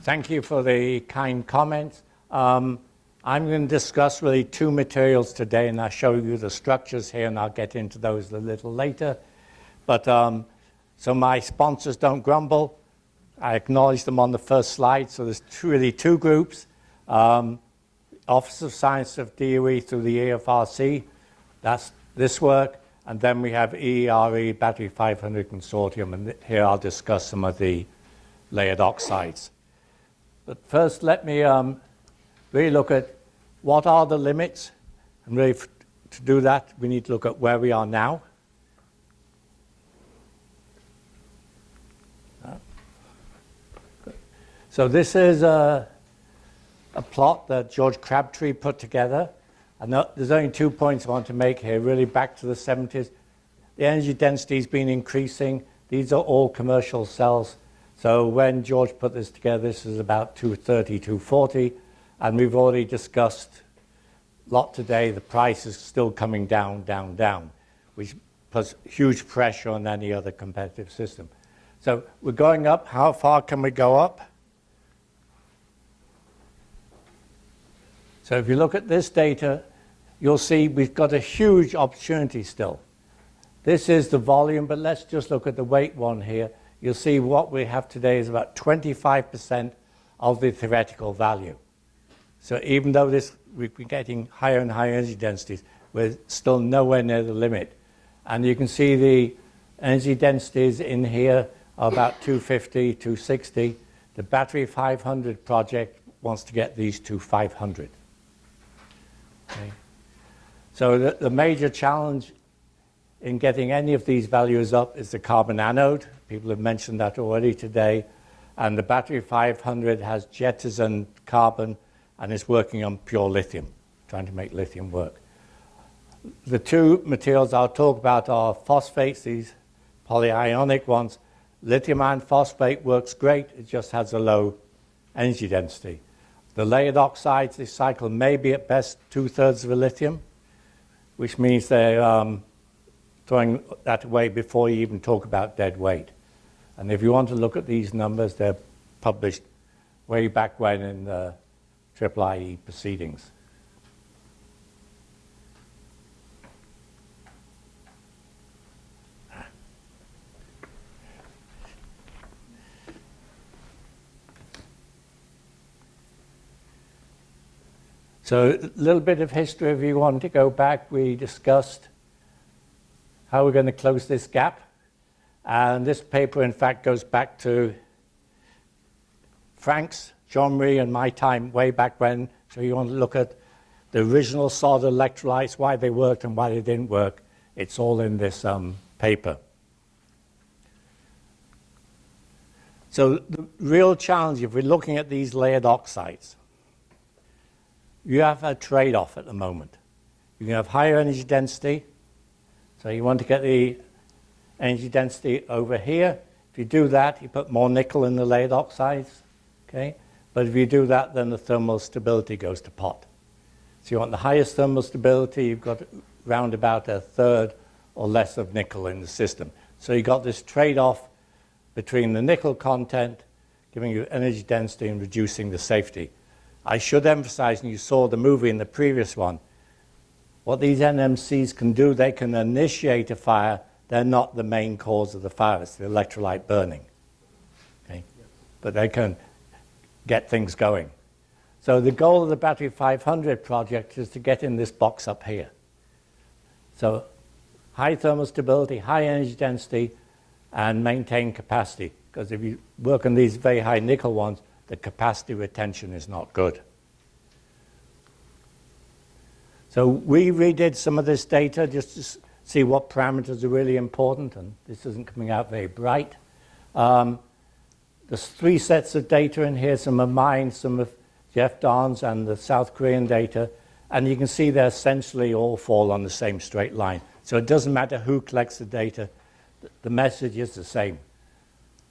Thank you for the kind comments. I'm going to discuss really two materials today, and I'll show you the structures here, and I'll get into those a little later. But so my sponsors don't grumble. I acknowledge them on the first slide. So there's really two groups. Office of Science of DOE through the EFRC, that's this work. And then we have EERE Battery 500 Consortium, and here I'll discuss some of the layered oxides. But first, let me really look at what are the limits. And really, to do that, we need to look at where we are now. So this is a plot that George Crabtree put together. And there's only 2 points I want to make here, really back to the 70s. The energy density has been increasing. These are all commercial cells. So when George put this together, this is about 230, 240. And we've already discussed a lot today. The price is still coming down, down, down, which puts huge pressure on any other competitive system. So we're going up. How far can we go up? So if you look at this data, you'll see we've got a huge opportunity still. This is the volume, but let's just look at the weight one here. You'll see what we have today is about 25% of the theoretical value. So even though we're getting higher and higher energy densities, we're still nowhere near the limit. And you can see the energy densities in here are about 250, 260. The Battery 500 project wants to get these to 500. Okay. So the major challenge in getting any of these values up is the carbon anode. People have mentioned that already today. And the Battery 500 has jettisoned carbon and is working on pure lithium, trying to make lithium work. The two materials I'll talk about are phosphates, these polyionic ones. Lithium iron phosphate works great. It just has a low energy density. The layered oxides, this cycle may be at best 2/3 of a lithium, which means they're throwing that away before you even talk about dead weight. And if you want to look at these numbers, they're published way back when in the IIIE proceedings. So a little bit of history, if you want to go back, we discussed how we're going to close this gap. And this paper, in fact, goes back to Frank's, Jean-Marie, and my time way back when. So you want to look at the original solid electrolytes, why they worked and why they didn't work. It's all in this paper. So the real challenge, if we're looking at these layered oxides, you have a trade-off at the moment. You can have higher energy density. So you want to get the energy density over here. If you do that, you put more nickel in the layered oxides. Okay? But if you do that, then the thermal stability goes to pot. So you want the highest thermal stability. You've got round about 1/3 or less of nickel in the system. So you've got this trade-off between the nickel content, giving you energy density and reducing the safety. I should emphasize, and you saw the movie in the previous one, what these NMCs can do, they can initiate a fire. They're not the main cause of the fire. It's the electrolyte burning. Okay? But they can get things going. So the goal of the Battery 500 project is to get in this box up here. So high thermal stability, high energy density, and maintain capacity. Because if you work on these very high nickel ones, the capacity retention is not good. So we redid some of this data just to see what parameters are really important, and this isn't coming out very bright. There's 3 sets of data in here, some of mine, some of Jeff Dahn's, and the South Korean data, and you can see they essentially all fall on the same straight line. So it doesn't matter who collects the data, the message is the same.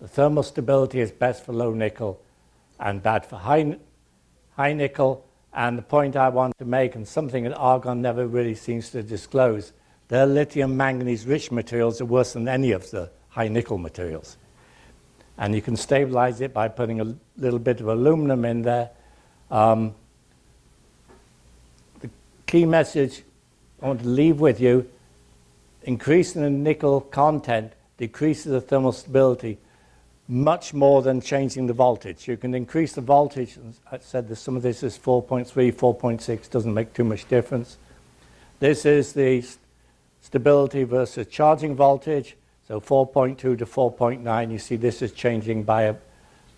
The thermal stability is best for low nickel, and bad for high nickel. And the point I want to make, and something that argon never really seems to disclose, their lithium manganese rich materials are worse than any of the high nickel materials. And you can stabilize it by putting a little bit of aluminum in there. The key message I want to leave with you, increasing the nickel content decreases the thermal stability much more than changing the voltage. You can increase the voltage, and I said that some of this is 4.3, 4.6, doesn't make too much difference. This is the stability versus charging voltage, so 4.2 to 4.9. You see this is changing by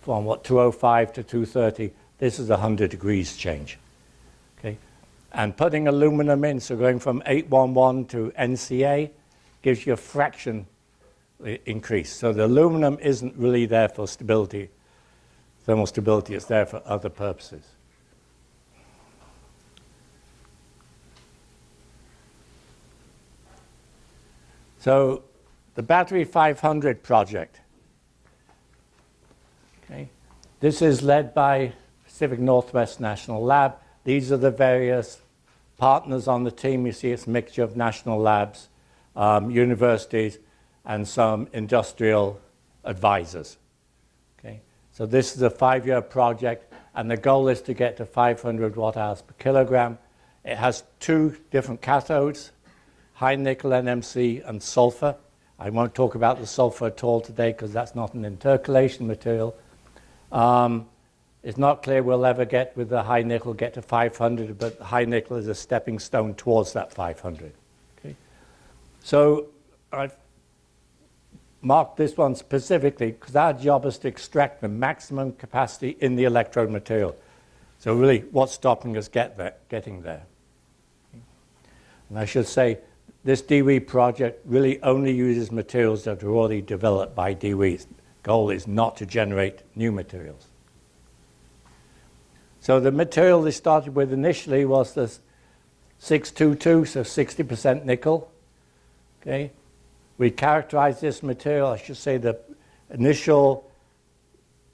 from 205 to 230. This is 100 degrees change. Okay, and putting aluminum in, so going from 811 to NCA gives you a fraction increase. So the aluminum isn't really there for stability, thermal stability. It's there for other purposes. So the Battery 500 project. Okay, this is led by Pacific Northwest National Lab. These are the various partners on the team. You see it's a mixture of national labs, universities, and some industrial advisors. Okay, so this is a 5-year project, and the goal is to get to 500 watt-hours per kilogram. It has 2 different cathodes, high nickel NMC and sulfur. I won't talk about the sulfur at all today because that's not an intercalation material. It's not clear we'll ever get with the high nickel get to 500, but the high nickel is a stepping stone towards that 500. Okay, so I've marked this one specifically because our job is to extract the maximum capacity in the electrode material. So really, what's stopping us getting there? And I should say, this DOE project really only uses materials that are already developed by DOE's. Goal is not to generate new materials. So the material they started with initially was this 622, so 60% nickel. Okay, we characterized this material. I should say the initial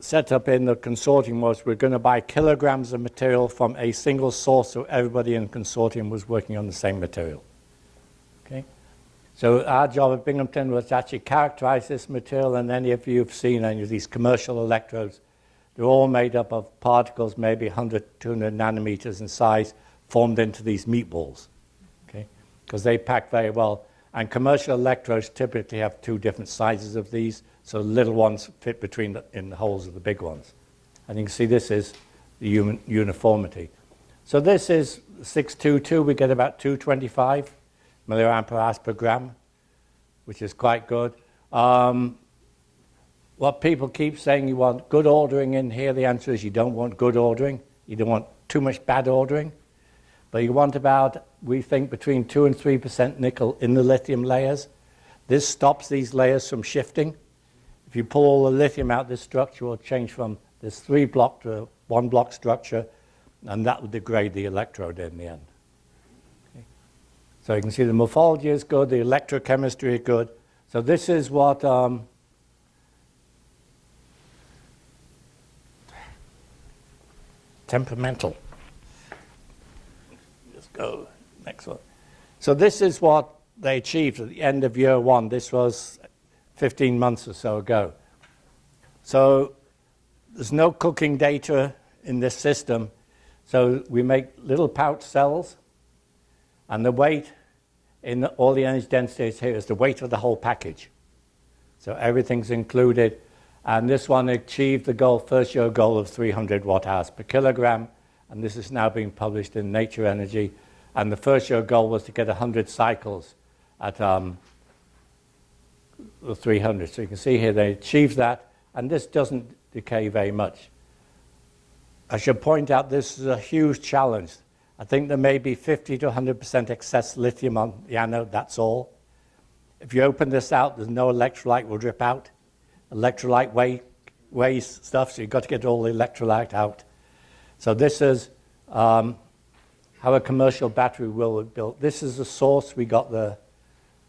setup in the consortium was we're going to buy kilograms of material from a single source, so everybody in the consortium was working on the same material. Okay, so our job at Binghamton was to actually characterize this material, and any of you have seen any of these commercial electrodes, they're all made up of particles maybe 100, 200 nanometers in size, formed into these meatballs, okay, because they pack very well. And commercial electrodes typically have 2 different sizes of these, so the little ones fit between in the holes of the big ones. And you can see this is the uniformity. So this is 622, we get about 225 milliamp hours per gram, which is quite good. What people keep saying, you want good ordering in here, the answer is you don't want good ordering. You don't want too much bad ordering. But you want about, we think, between 2 and 3% nickel in the lithium layers. This stops these layers from shifting. If you pull all the lithium out, this structure will change from this 3-block to a 1-block structure, and that will degrade the electrode in the end. Okay. So you can see the morphology is good, the electrochemistry is good. So this is what temperamental. Let's go next one. So this is what they achieved at the end of year 1. This was 15 months or so ago. So there's no cooking data in this system. So we make little pouch cells, and the weight in all the energy densities here is the weight of the whole package. So everything's included. And this one achieved the goal, first year goal of 300 watt-hours per kilogram. And this is now being published in Nature Energy. And the first year goal was to get 100 cycles at 300. So you can see here they achieved that. And this doesn't decay very much. I should point out this is a huge challenge. I think there may be 50 to 100% excess lithium on the anode, that's all. If you open this out, there's no electrolyte will drip out. Electrolyte weighs stuff, so you've got to get all the electrolyte out. So this is how a commercial battery will be built. This is the source we got the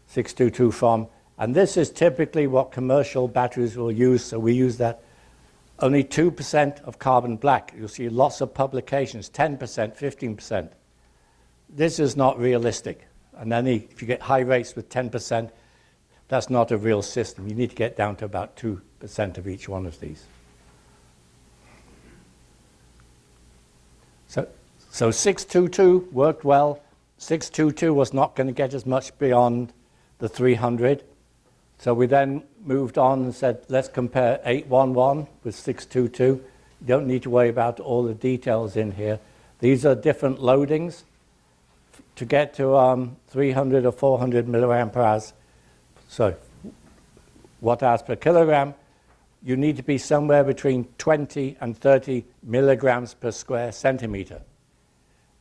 622 from, and this is typically what commercial batteries will use, so we use that. Only 2% of carbon black. You'll see lots of publications, 10%, 15%. This is not realistic. And then if you get high rates with 10%, that's not a real system. You need to get down to about 2% 20% of each one of these. So 622 worked well. 622 was not going to get us much beyond the 300. So we then moved on and said, let's compare 811 with 622. You don't need to worry about all the details in here. These are different loadings. To get to 300 or 400 milliamp hours, watt-hours per kilogram, you need to be somewhere between 20 and 30 milligrams per square centimeter.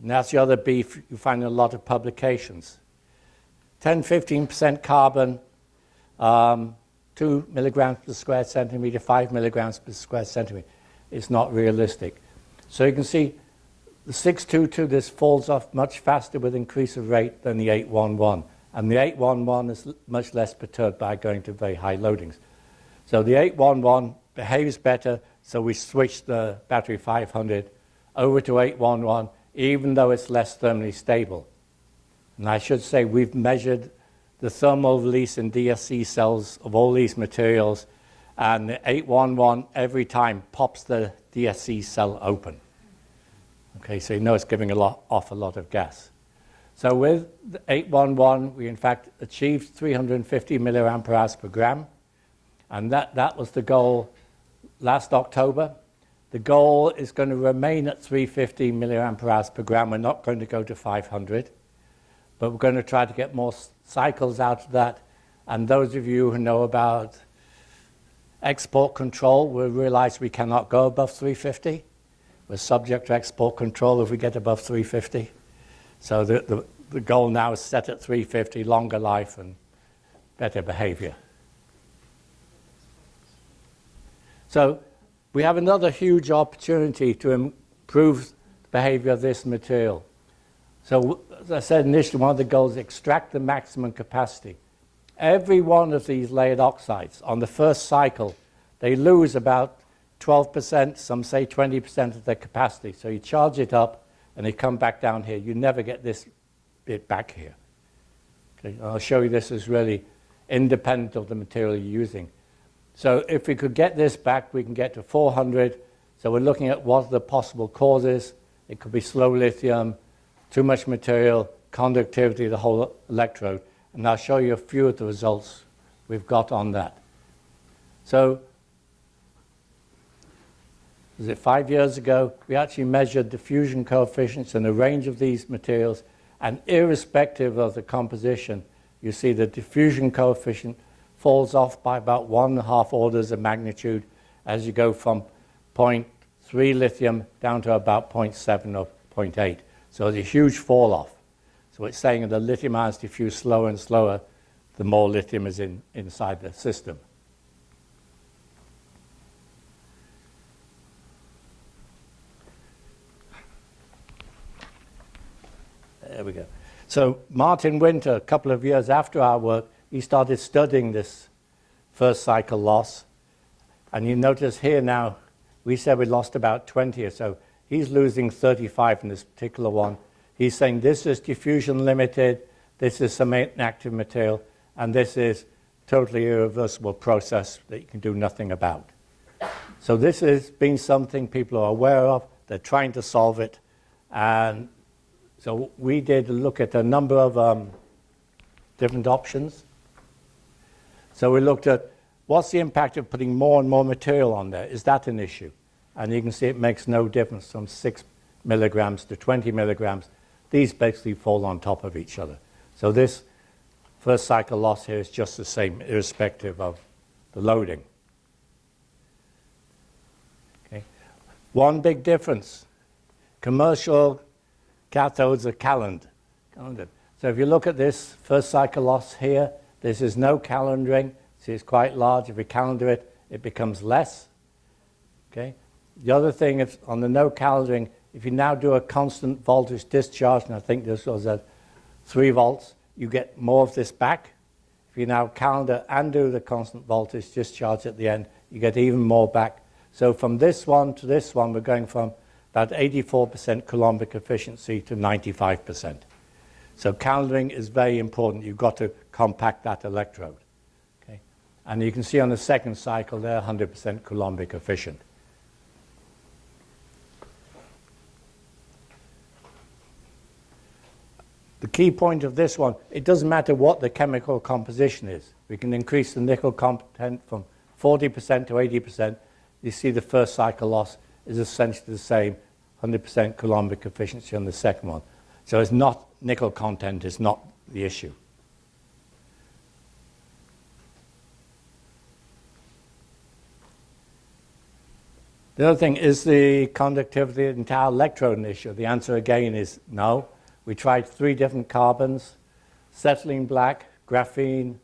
And that's the other beef you find in a lot of publications. 10-15% carbon, 2 milligrams per square centimeter, 5 milligrams per square centimeter. It's not realistic. So you can see the 622, this falls off much faster with increase of rate than the 811. And the 811 is much less perturbed by going to very high loadings. So the 811 behaves better, so we switched the battery 500 over to 811, even though it's less thermally stable. And I should say we've measured the thermal release in DSC cells of all these materials, and the 811 every time pops the DSC cell open. Okay, so you know it's giving off a lot of gas. So with the 811, we in fact achieved 350 milliamp hours per gram, and that was the goal last October. The goal is going to remain at 350 milliamp hours per gram. We're not going to go to 500, but we're going to try to get more cycles out of that. And those of you who know about export control will realize we cannot go above 350. We're subject to export control if we get above 350. So the goal now is set at 350, longer life and better behavior. So we have another huge opportunity to improve the behavior of this material. So as I said initially, one of the goals is extract the maximum capacity. Every one of these layered oxides on the first cycle, they lose about 12%, some say 20% of their capacity. So you charge it up and they come back down here. You never get this bit back here. Okay, I'll show you this is really independent of the material you're using. So if we could get this back, we can get to 400. So we're looking at what are the possible causes. It could be slow lithium, too much material, conductivity, the whole electrode. And I'll show you a few of the results we've got on that. So, was it 5 years ago? We actually measured diffusion coefficients in a range of these materials, and irrespective of the composition, you see the diffusion coefficient falls off by about 1.5 orders of magnitude as you go from 0.3 lithium down to about 0.7 or 0.8. So there's a huge fall off. So it's saying that the lithium ions diffuse slower and slower the more lithium is inside the system. There we go. So Martin Winter, a couple of years after our work, he started studying this first cycle loss. And you notice here now, we said we lost about 20 or so. He's losing 35 in this particular one. He's saying this is diffusion limited, this is some inactive material, and this is totally irreversible process that you can do nothing about. So this has been something people are aware of. They're trying to solve it. And so we did look at a number of different options. So we looked at what's the impact of putting more and more material on there? Is that an issue? And you can see it makes no difference from 6 milligrams to 20 milligrams. These basically fall on top of each other. So this first cycle loss here is just the same, irrespective of the loading. Okay. One big difference. Commercial cathodes are calendared. So if you look at this first cycle loss here, this is no calendaring. See, it's quite large. If we calendar it, it becomes less. Okay. The other thing is on the no calendaring, if you now do a constant voltage discharge, and I think this was at 3 volts, you get more of this back. If you now calendar and do the constant voltage discharge at the end, you get even more back. So from this one to this one, we're going from about 84% Coulombic efficiency to 95%. So calendaring is very important. You've got to compact that electrode. Okay? And you can see on the second cycle they're 100% Coulombic efficient. The key point of this one, it doesn't matter what the chemical composition is. We can increase the nickel content from 40% to 80%. You see the first cycle loss is essentially the same, 100% Coulombic efficiency on the second one. So it's not, nickel content is not the issue. The other thing, is the conductivity of the entire electrode an issue? The answer again is no. We tried 3 different carbons, acetylene black, graphene,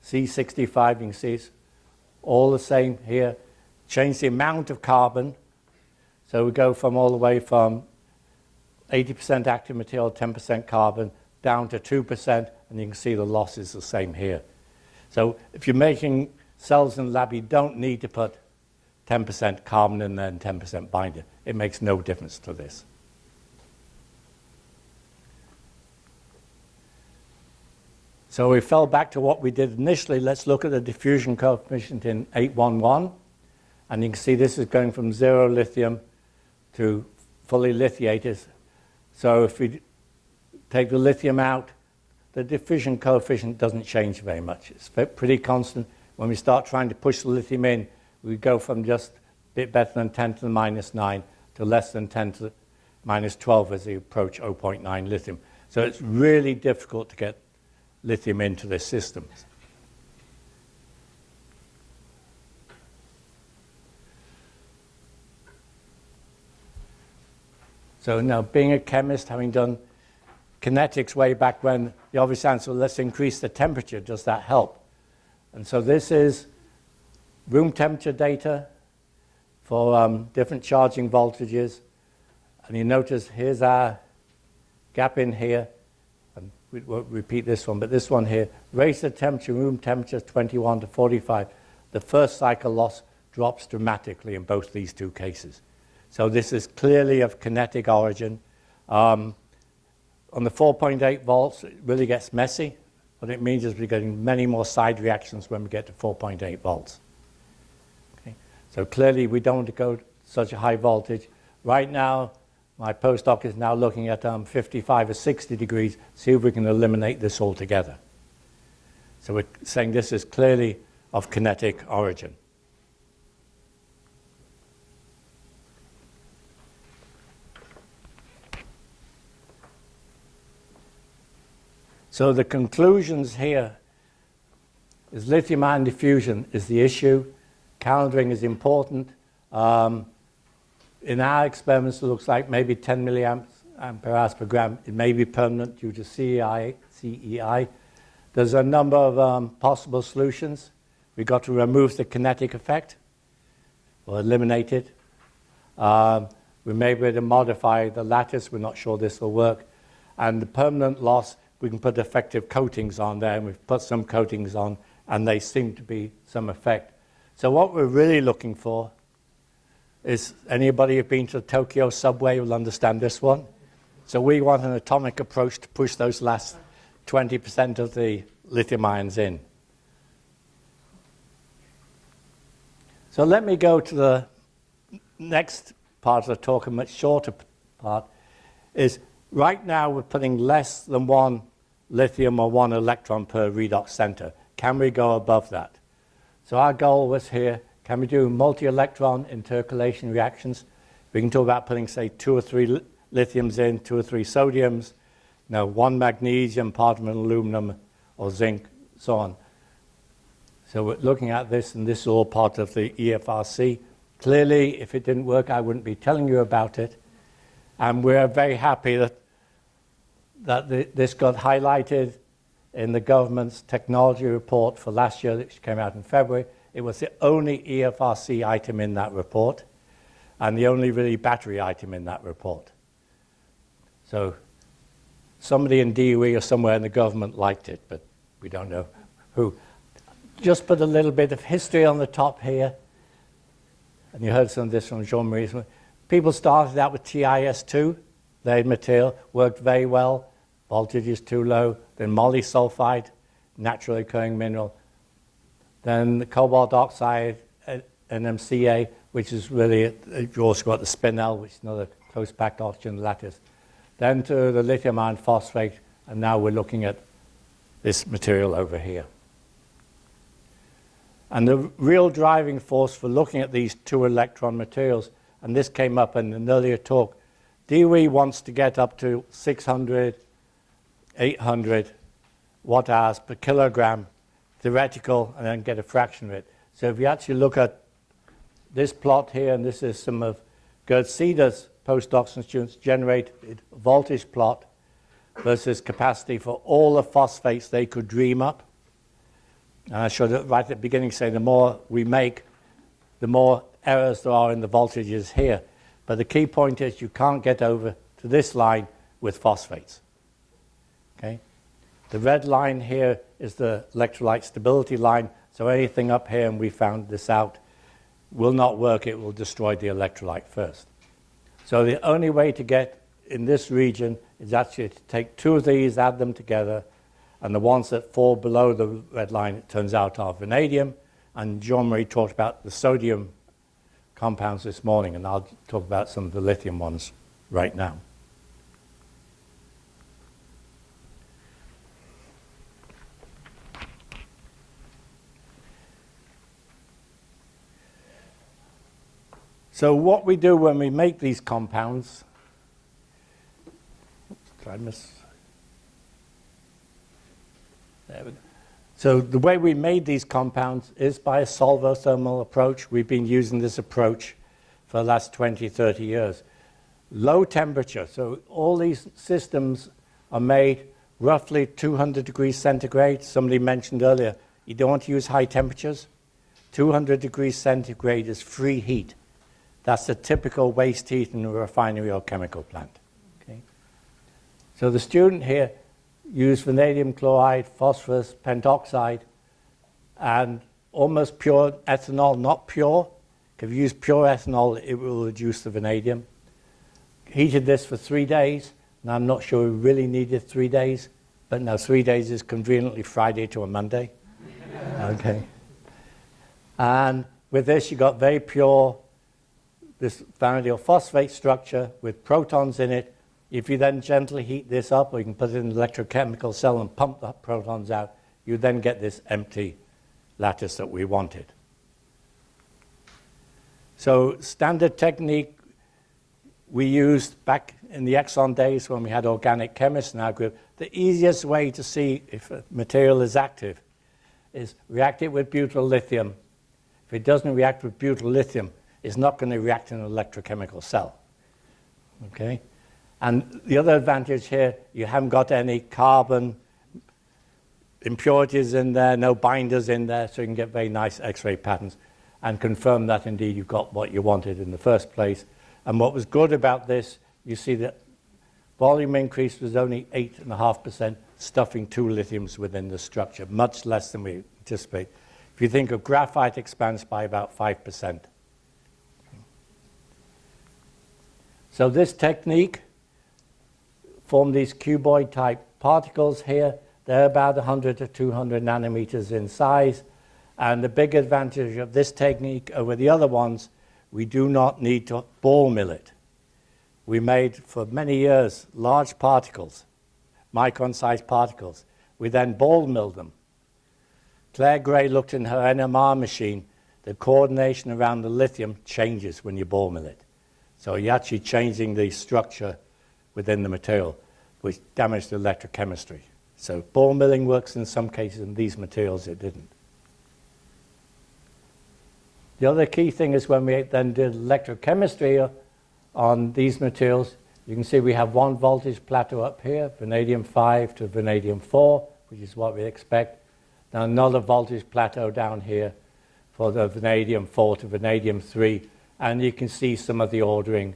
C65, you can see it's all the same here. Change the amount of carbon. So we go from all the way from 80% active material, 10% carbon, down to 2%, and you can see the loss is the same here. So if you're making cells in the lab, you don't need to put 10% carbon in there and 10% binder. It makes no difference to this. So we fell back to what we did initially. Let's look at the diffusion coefficient in 811. And you can see this is going from 0 lithium to fully lithiated. So if we take the lithium out, the diffusion coefficient doesn't change very much. It's pretty constant. When we start trying to push the lithium in, we go from just a bit better than 10 to the minus 9 to less than 10 to the minus 12 as we approach 0.9 lithium. So it's really difficult to get lithium into this system. So now, being a chemist, having done kinetics way back when, the obvious answer, let's increase the temperature. Does that help? And so this is room temperature data for different charging voltages. And you notice here's our gap in here. And we won't repeat this one, but this one here. Raise the temperature, room temperature 21 to 45. The first cycle loss drops dramatically in both these 2 cases. So this is clearly of kinetic origin. On the 4.8 volts, it really gets messy. What it means is we're getting many more side reactions when we get to 4.8 volts. Okay. So clearly we don't want to go to such a high voltage. Right now, my postdoc is now looking at 55 or 60 degrees, see if we can eliminate this altogether. So we're saying this is clearly of kinetic origin. So the conclusions here is lithium-ion diffusion is the issue. Calendaring is important. In our experiments, it looks like maybe 10 milliamps ampere hours per gram. It may be permanent due to CEI. There's a number of possible solutions. We've got to remove the kinetic effect or eliminate it. We may be able to modify the lattice. We're not sure this will work. And the permanent loss, we can put effective coatings on there, and we've put some coatings on, and they seem to be some effect. So what we're really looking for is, anybody who's been to the Tokyo subway will understand this one. So we want an atomic approach to push those last 20% of the lithium ions in. So let me go to the next part of the talk, a much shorter part, is right now we're putting less than 1 lithium or 1 electron per redox center. Can we go above that? So our goal was here, can we do multi-electron intercalation reactions? We can talk about putting, say, 2 or 3 lithiums in, 2 or 3 sodiums, 1 magnesium, part of an aluminum or zinc, so on. So we're looking at this, and this is all part of the EFRC. Clearly, if it didn't work, I wouldn't be telling you about it. And we're very happy that this got highlighted in the government's technology report for last year, which came out in February. It was the only EFRC item in that report, and the only really battery item in that report. So somebody in DOE or somewhere in the government liked it, but we don't know who. Just put a little bit of history on the top here. And you heard some of this from Jean-Marie. People started out with TiS2, lead material, worked very well. Voltage is too low. Then moly sulfide, naturally occurring mineral. then the cobalt oxide, NMCA, which is really, you've also got the spinel, which is another close packed oxygen lattice, then to the lithium iron phosphate, and now we're looking at this material over here. And the real driving force for looking at these 2-electron materials, and this came up in an earlier talk, DOE wants to get up to 600, 800 watt-hours per kilogram theoretical, and then get a fraction of it. So if you actually look at this plot here, and this is some of Gerd Ceder's postdocs and students generated voltage plot versus capacity for all the phosphates they could dream up. And I showed it right at the beginning, saying the more we make, the more errors there are in the voltages here. But the key point is you can't get over to this line with phosphates. Okay? The red line here is the electrolyte stability line, so anything up here, and we found this out, will not work. It will destroy the electrolyte first. So the only way to get in this region is actually to take two of these, add them together, and the ones that fall below the red line, it turns out, are vanadium. And Jean-Marie talked about the sodium compounds this morning, and I'll talk about some of the lithium ones right now. So what we do when we make these compounds, did I miss? There we go. So the way we made these compounds is by a solvothermal approach. We've been using this approach for the last 20, 30 years. Low temperature, so all these systems are made roughly 200 degrees centigrade. Somebody mentioned earlier, you don't want to use high temperatures. 200 degrees centigrade is free heat. That's the typical waste heat in a refinery or chemical plant. Okay? So the student here used vanadium chloride, phosphorus, pentoxide, and almost pure ethanol, not pure. If you use pure ethanol, it will reduce the vanadium. Heated this for 3 days, and I'm not sure we really needed 3 days, but now 3 days is conveniently Friday to a Monday. Okay. And with this, you got very pure, this vanadium phosphate structure with protons in it. If you then gently heat this up, or you can put it in an electrochemical cell and pump the protons out, you then get this empty lattice that we wanted. So standard technique we used back in the Exxon days when we had organic chemists in our group, the easiest way to see if a material is active is react it with butyl lithium. If it doesn't react with butyl lithium, it's not going to react in an electrochemical cell. Okay? And the other advantage here, you haven't got any carbon impurities in there, no binders in there, so you can get very nice X-ray patterns and confirm that indeed you've got what you wanted in the first place. And what was good about this, you see that volume increase was only 8.5%, stuffing 2 lithiums within the structure, much less than we anticipate. If you think of graphite, expands by about 5%. So this technique formed these cuboid type particles here. They're about 100 to 200 nanometers in size. And the big advantage of this technique over the other ones, we do not need to ball mill it. We made for many years large particles, micron-sized particles. We then ball milled them. Claire Gray looked in her NMR machine. The coordination around the lithium changes when you ball mill it. So you're actually changing the structure within the material, which damaged the electrochemistry. So ball milling works in some cases, in these materials it didn't. The other key thing is when we then did electrochemistry on these materials, you can see we have one voltage plateau up here, vanadium 5 to vanadium 4, which is what we expect. Now another voltage plateau down here for the vanadium 4 to vanadium 3, and you can see some of the ordering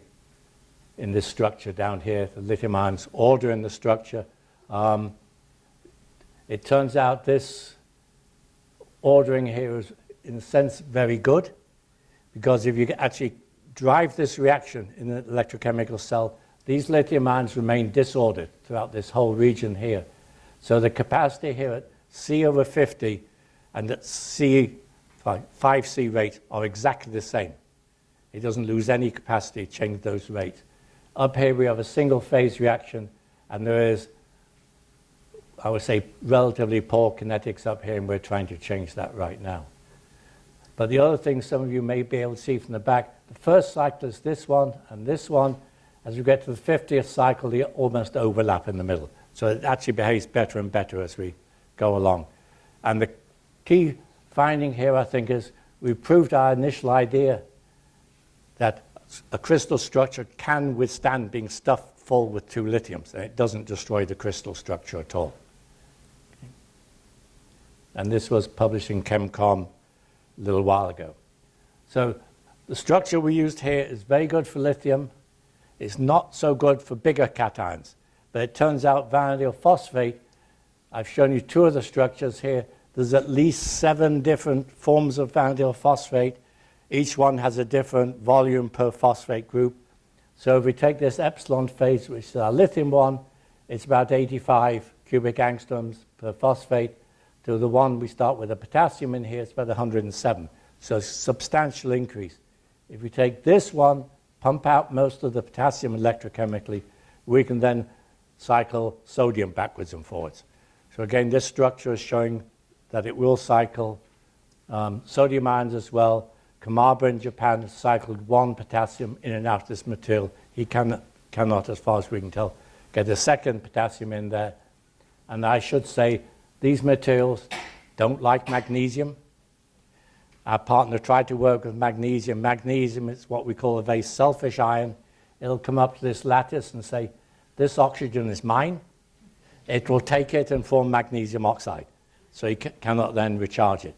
in this structure down here, the lithium ions order in the structure. It turns out this ordering here is, in a sense, very good, because if you actually drive this reaction in an electrochemical cell, these lithium ions remain disordered throughout this whole region here. So the capacity here at C over 50 and that C, 5C rate are exactly the same. It doesn't lose any capacity to change those rates. Up here we have a single phase reaction, and there is, I would say, relatively poor kinetics up here, and we're trying to change that right now. But the other thing some of you may be able to see from the back, the first cycle is this one and this one. As we get to the 50th cycle, they almost overlap in the middle. So it actually behaves better and better as we go along. And the key finding here, I think, is we've proved our initial idea that a crystal structure can withstand being stuffed full with 2 lithiums, and it doesn't destroy the crystal structure at all. Okay. And this was published in ChemCom a little while ago. So the structure we used here is very good for lithium. It's not so good for bigger cations, but it turns out vanadium phosphate, I've shown you 2 of the structures here. There's at least 7 different forms of vanadium phosphate. Each one has a different volume per phosphate group. So if we take this epsilon phase, which is our lithium one, it's about 85 cubic angstroms per phosphate. To the one we start with a potassium in here, it's about 107. So a substantial increase. If we take this one, pump out most of the potassium electrochemically, we can then cycle sodium backwards and forwards. So again, this structure is showing that it will cycle sodium ions as well. Kamaba in Japan has cycled 1 potassium in and out of this material. He cannot, as far as we can tell, get a second potassium in there. And I should say, these materials don't like magnesium. Our partner tried to work with magnesium. Magnesium is what we call a very selfish ion. It'll come up to this lattice and say, this oxygen is mine. It will take it and form magnesium oxide. So you cannot then recharge it.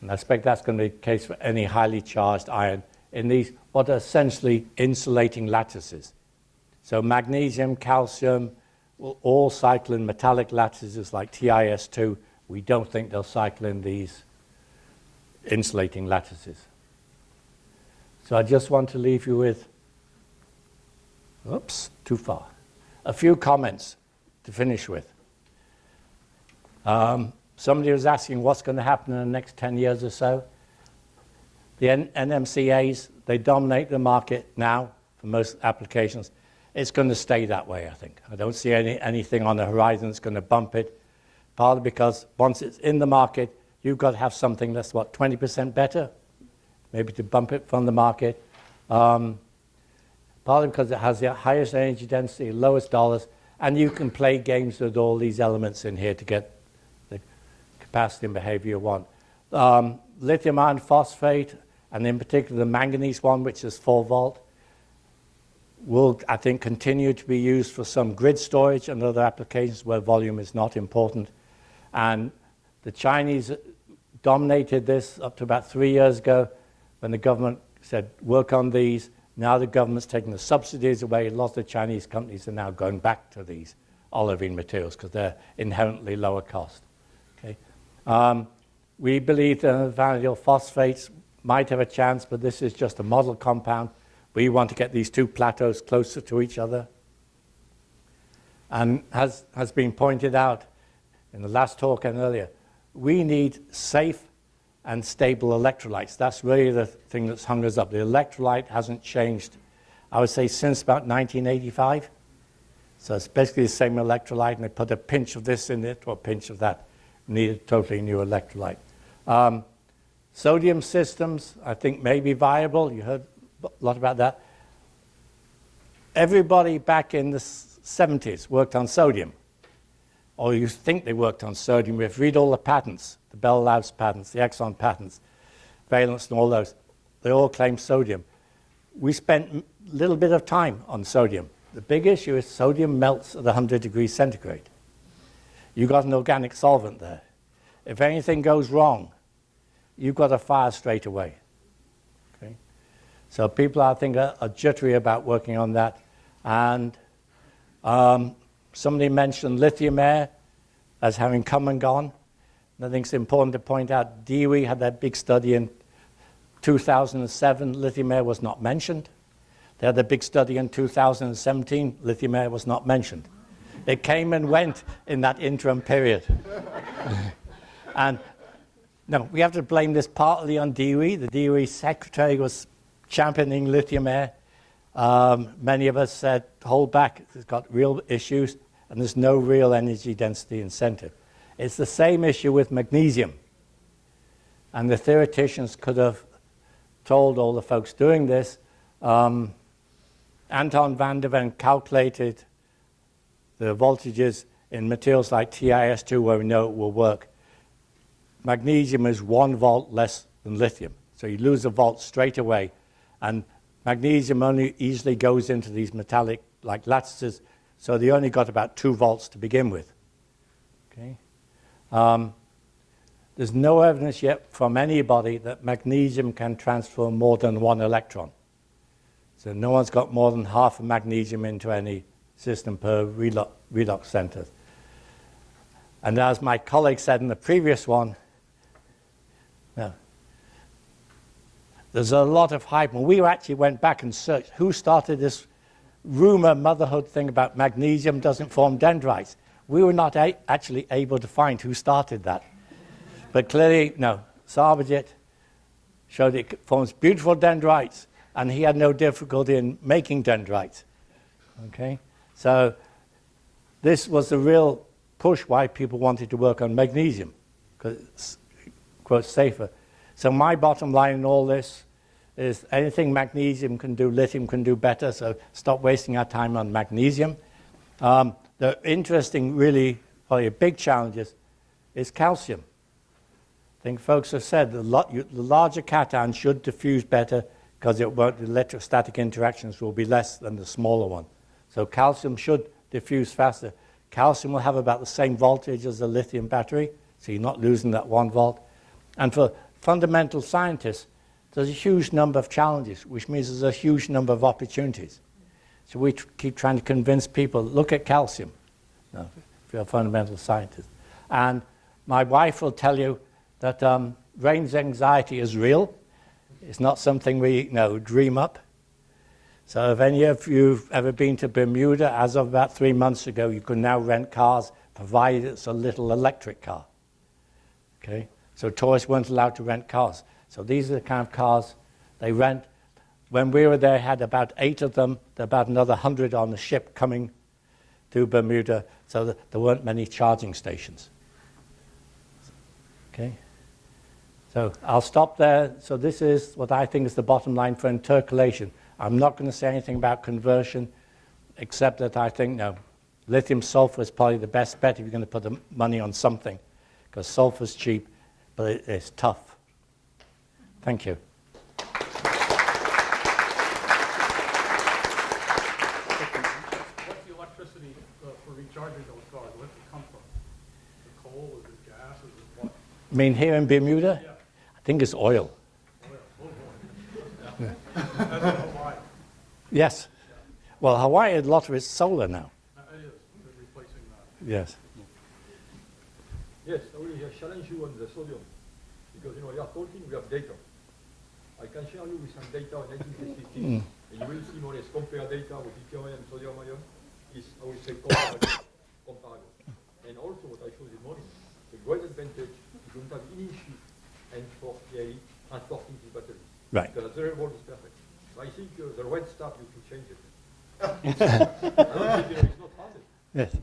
And I expect that's going to be the case for any highly charged ion in these, what are essentially insulating lattices. So magnesium, calcium will all cycle in metallic lattices like TiS2. We don't think they'll cycle in these insulating lattices. So I just want to leave you with, oops, too far, a few comments to finish with. Somebody was asking what's going to happen in the next 10 years or so. The NMCAs, they dominate the market now for most applications. It's going to stay that way, I think. I don't see anything on the horizon that's going to bump it, partly because once it's in the market, you've got to have something that's, 20% better, maybe to bump it from the market. Partly because it has the highest energy density, lowest dollars, and you can play games with all these elements in here to get the capacity and behavior you want. Lithium iron phosphate, and in particular the manganese one, which is 4 volt, will, I think, continue to be used for some grid storage and other applications where volume is not important. And the Chinese dominated this up to about 3 years ago when the government said, work on these. Now the government's taking the subsidies away. A lot of the Chinese companies are now going back to these olivine materials because they're inherently lower cost. Okay? We believe that vanadium phosphates might have a chance, but this is just a model compound. We want to get these 2 plateaus closer to each other. And as has been pointed out in the last talk and earlier, we need safe and stable electrolytes. That's really the thing that's hung us up. The electrolyte hasn't changed, I would say, since about 1985. So it's basically the same electrolyte, and they put a pinch of this in it or a pinch of that. Need a totally new electrolyte. Sodium systems, I think, may be viable. You heard a lot about that. Everybody back in the 70s worked on sodium, or you think they worked on sodium. If you read all the patents, the Bell Labs patents, the Exxon patents, valence and all those, they all claim sodium. We spent a little bit of time on sodium. The big issue is sodium melts at 100 degrees centigrade. You've got an organic solvent there. If anything goes wrong, you've got to fire straight away. Okay? So people, I think, are jittery about working on that. And somebody mentioned lithium air as having come and gone. And I think it's important to point out DOE had that big study in 2007. Lithium air was not mentioned. They had a big study in 2017. Lithium air was not mentioned. It came and went in that interim period. And No, we have to blame this partly on DOE. The DOE secretary was championing lithium air. Many of us said, hold back, it's got real issues, and there's no real energy density incentive. It's the same issue with magnesium. And the theoreticians could have told all the folks doing this, Anton van der Ven calculated the voltages in materials like TiS2 where we know it will work. Magnesium is 1 volt less than lithium. So you lose a volt straight away. And magnesium only easily goes into these metallic like lattices, so they only got about 2 volts to begin with. Okay? There's no evidence yet from anybody that magnesium can transfer more than 1 electron. So no one's got more than half of magnesium into any system per redox center. And as my colleague said in the previous one, there's a lot of hype. And we actually went back and searched who started this rumor motherhood thing about magnesium doesn't form dendrites. We were not actually able to find who started that. But clearly, no, Sarbojit showed it forms beautiful dendrites, and he had no difficulty in making dendrites. Okay? So this was the real push why people wanted to work on magnesium, because it's, quote, safer. So my bottom line in all this is anything magnesium can do, lithium can do better, so stop wasting our time on magnesium. The interesting, really, probably big challenges is calcium. I think folks have said the larger cation should diffuse better because the electrostatic interactions will be less than the smaller one. So calcium should diffuse faster. Calcium will have about the same voltage as a lithium battery, so you're not losing that 1 volt. And for fundamental scientists, there's a huge number of challenges, which means there's a huge number of opportunities. So we keep trying to convince people, look at calcium, if you're a fundamental scientist. And my wife will tell you that range anxiety is real. It's not something we dream up. So if any of you have ever been to Bermuda, as of about 3 months ago, you can now rent cars, provided it's a little electric car. Okay? So tourists weren't allowed to rent cars. So these are the kind of cars they rent. When we were there, had about 8 of them. There were about another 100 on the ship coming to Bermuda, so that there weren't many charging stations. Okay? So I'll stop there. So this is what I think is the bottom line for intercalation. I'm not going to say anything about conversion, except that I think, lithium sulfur is probably the best bet if you're going to put the money on something, because sulfur's cheap, but it's tough. Thank you. What's the electricity for recharging those cars? Where does it come from? Is it coal? Is it gas? Is it what? I mean, here in Bermuda, Yeah. I think it's oil. Yeah. That's in Hawaii. Yes. Well, Hawaii, a lot of it's solar now. It is. They're replacing that. Yes. Yes, I will challenge you on the sodium, because you are talking, we have data. I can share you with some data on 1950, and you will see more or less compare data with lithium ion and sodium ion is, I will say, comparable. And also what I showed this morning, the great advantage, you don't have any issue and for clearly transporting the battery. Right. Because the reservoir is perfect. I think the red stuff, you should change it. I don't think it's not founded. Yes.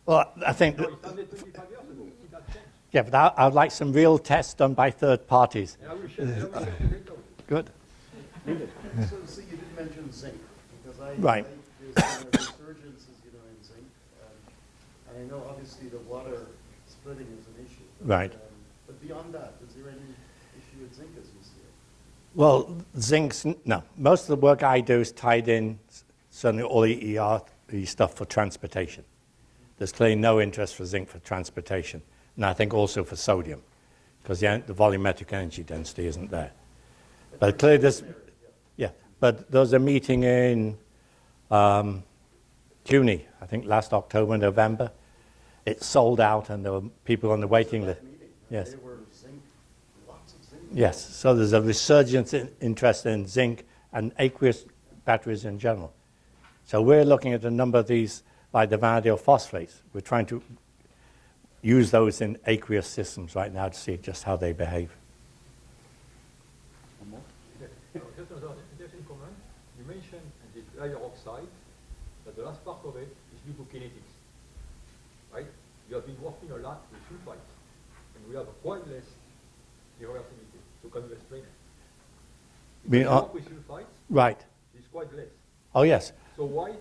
Well, I think. No, it's founded 25 years ago. It has changed. Yeah, but I'd like some real tests done by third parties. And I will share the data with you. Good. So you did mention zinc, because Right. there's been a resurgence, in zinc. And I know obviously the water splitting is an issue. Right. But beyond that, is there any issue with zinc as you see it? Well, zinc's, no. Most of the work I do is tied in, certainly all the ER stuff for transportation. There's clearly no interest for zinc for transportation. And I think also for sodium, because the volumetric energy density isn't there. But clearly there's, but there was a meeting in CUNY, I think last October, November. It sold out and there were people on the waiting list. Yes. There were zinc, lots of zinc. Yes, so there's a resurgence in interest in zinc and aqueous batteries in general. So we're looking at a number of these, like the vanadium phosphates. We're trying to use those in aqueous systems right now to see just how they behave. One more? Just another interesting comment. You mentioned the layer oxide, that the last part of it is due to kinetics, right? You have been working a lot with sulfides, and we have quite less irreversibility. So can you explain it? mean, Because you work with sulfides, Right. it's quite less. Oh, yes. So why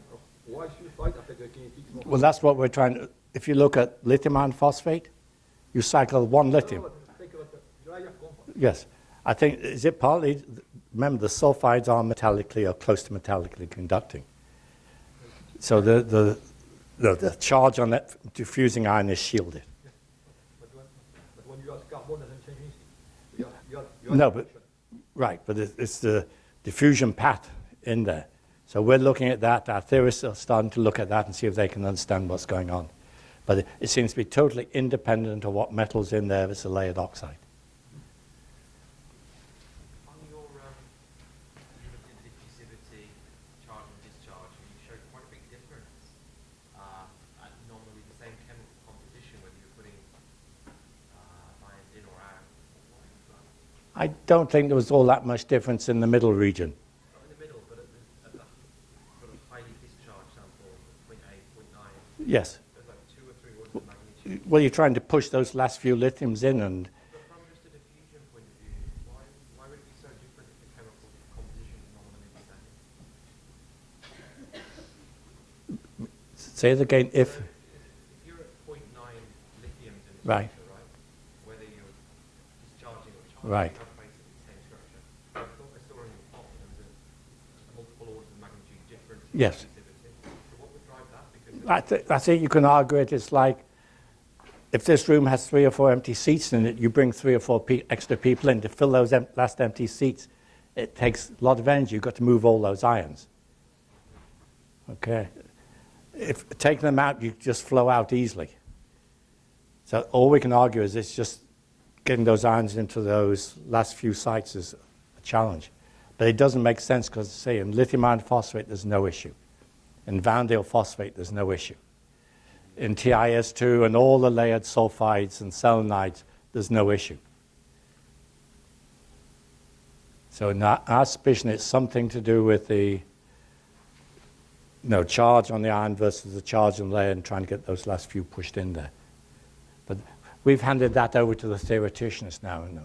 sulfide affect the kinetics more? Well, that's what we're trying to, if you look at lithium iron phosphate, you cycle one lithium. Think about the layer compound. Yes. I think, is it partly, remember the sulfides are metallically or close to metallically conducting. So the charge on that diffusing ion is shielded. But when you have carbon, doesn't change anything. You have No, diffusion. Right, but it's the diffusion path in there. So we're looking at that. Our theorists are starting to look at that and see if they can understand what's going on. But it seems to be totally independent of what metal's in there. It's a layered oxide. On your you looked at diffusivity, charge and discharge, and you showed quite a big difference. At normally the same chemical composition, whether you're putting ions in or out. I don't think there was all that much difference in the middle region. Not in the middle, but at the sort of highly discharged sample, 0.8, 0.9. Yes. There's like 2 or 3 orders of magnitude. Well, you're trying to push those last few lithiums in, and But from just a diffusion point of view, why would it be so different if the chemical composition is nominally the same? say it again, if, So if you're at 0.9 lithiums in the Right. structure, right? Whether you're discharging or charging, Right. you have basically the same structure. I thought I saw in your plot there was a multiple orders of magnitude difference in Yes. diffusivity. So what would drive that? Because I think you can argue it. It's like if this room has 3 or 4 empty seats in it, you bring 3 or 4 extra people in to fill those last empty seats. It takes a lot of energy. You've got to move all those ions. Okay. If taking them out, you just flow out easily. So all we can argue is it's just getting those ions into those last few sites is a challenge. But it doesn't make sense because, say, in lithium iron phosphate, there's no issue. In Vandale phosphate, there's no issue. In TiS2 and all the layered sulfides and selenides, there's no issue. So in our suspicion, it's something to do with the charge on the ion versus the charge on the layer and trying to get those last few pushed in there. But we've handed that over to the theoreticians now. And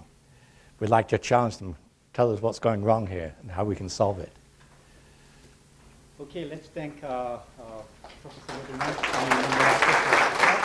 we'd like to challenge them, tell us what's going wrong here and how we can solve it. Okay, let's thank Professor Whittingham.